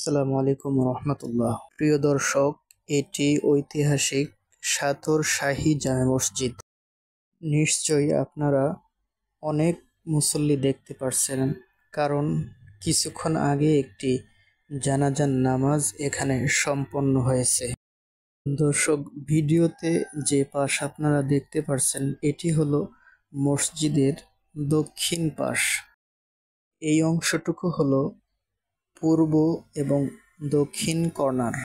আসসালামু আলাইকুম রহমতুল্লাহ। প্রিয় দর্শক, এটি ঐতিহাসিক সাতর শাহী জামে মসজিদ। নিশ্চয়ই আপনারা অনেক মুসল্লি দেখতে পারছেন, কারণ কিছুক্ষণ আগে একটি জানাজার নামাজ এখানে সম্পন্ন হয়েছে। দর্শক, ভিডিওতে যে পাশ আপনারা দেখতে পারছেন এটি হলো মসজিদের দক্ষিণ পাশ। এই অংশটুকু হলো পূর্ব এবং দক্ষিণ কর্নার।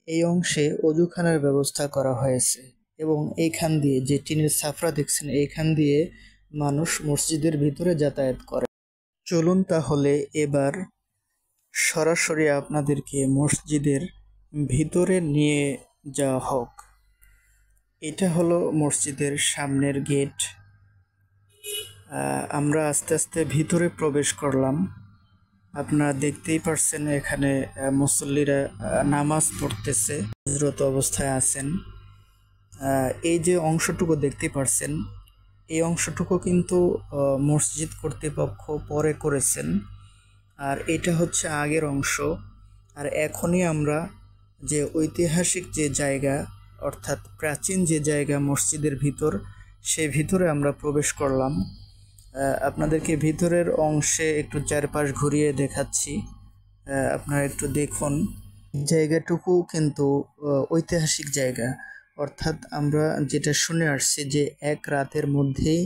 এই অংশে অজুখানার ব্যবস্থা করা হয়েছে এবং এইখান দিয়ে যে টিনের ছাফরা দেখছেন এইখান দিয়ে মানুষ মসজিদের ভিতরে যাতায়াত করে। চলুন তাহলে এবার সরাসরি আপনাদেরকে মসজিদের ভিতরে নিয়ে যাওয়া হোক। এটা হলো মসজিদের সামনের গেট। আমরা আস্তে আস্তে ভিতরে প্রবেশ করলাম। আপনারা দেখতেই পারছেন এখানে মুসল্লিরা নামাজ পড়তেছে, হজরত অবস্থায় আছেন। এই যে অংশটুকু দেখতে পারছেন এই অংশটুকু কিন্তু মসজিদ কর্তৃপক্ষ পরে করেছেন, আর এটা হচ্ছে আগের অংশ। আর এখনই আমরা যে ঐতিহাসিক যে জায়গা অর্থাৎ প্রাচীন যে জায়গা মসজিদের ভিতর, সে ভিতরে আমরা প্রবেশ করলাম। আপনাদেরকে ভিতরের অংশে একটু চারপাশ ঘুরিয়ে দেখাচ্ছি, আপনারা একটু দেখুন। জায়গাটুকু কিন্তু ঐতিহাসিক জায়গা, অর্থাৎ আমরা যেটা শুনে আসছি যে এক রাতের মধ্যেই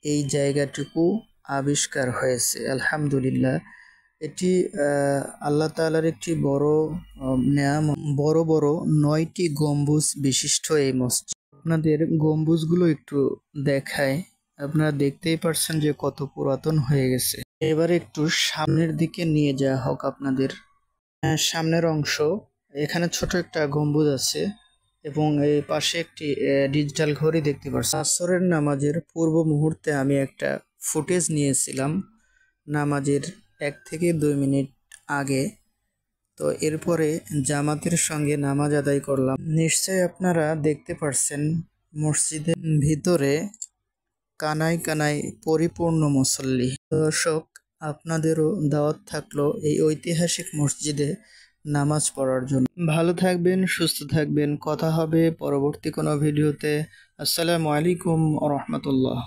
এই জায়গাটুকু আবিষ্কার হয়েছে। আলহামদুলিল্লাহ, এটি আল্লাহ তাআলার একটি বড় নেয়ামত। বড় বড় 9টি গম্বুজ বিশিষ্ট এই মসজিদ। আপনাদের গম্বুজগুলো একটু দেখায়, আপনারা দেখতেই পারছেন যে কত পুরাতন হয়ে গেছে। এবার একটু সামনের দিকে নিয়ে যাওয়া হোক আপনাদের। সামনের অংশ, এখানে ছোট একটা গম্বুজ আছে এবং এই পাশে একটি ডিজিটাল ঘড়ি দেখতে পাচ্ছি। আসরের নামাজের পূর্ব মুহূর্তে আমি একটা ফুটেজ নিয়েছিলাম নামাজের 1 থেকে 2 মিনিট আগে। তো এরপরে জামাতের সঙ্গে নামাজ আদায় করলাম। নিশ্চয়ই আপনারা দেখতে পারছেন মসজিদের ভিতরে কানায় কানায় পরিপূর্ণ মুসল্লি। দর্শক, আপনাদেরও দাওয়াত থাকলো এই ঐতিহাসিক মসজিদে নামাজ পড়ার জন্য। ভালো থাকবেন, সুস্থ থাকবেন। কথা হবে পরবর্তী কোনো ভিডিওতে। আসসালামু আলাইকুম ওয়া রাহমাতুল্লাহ।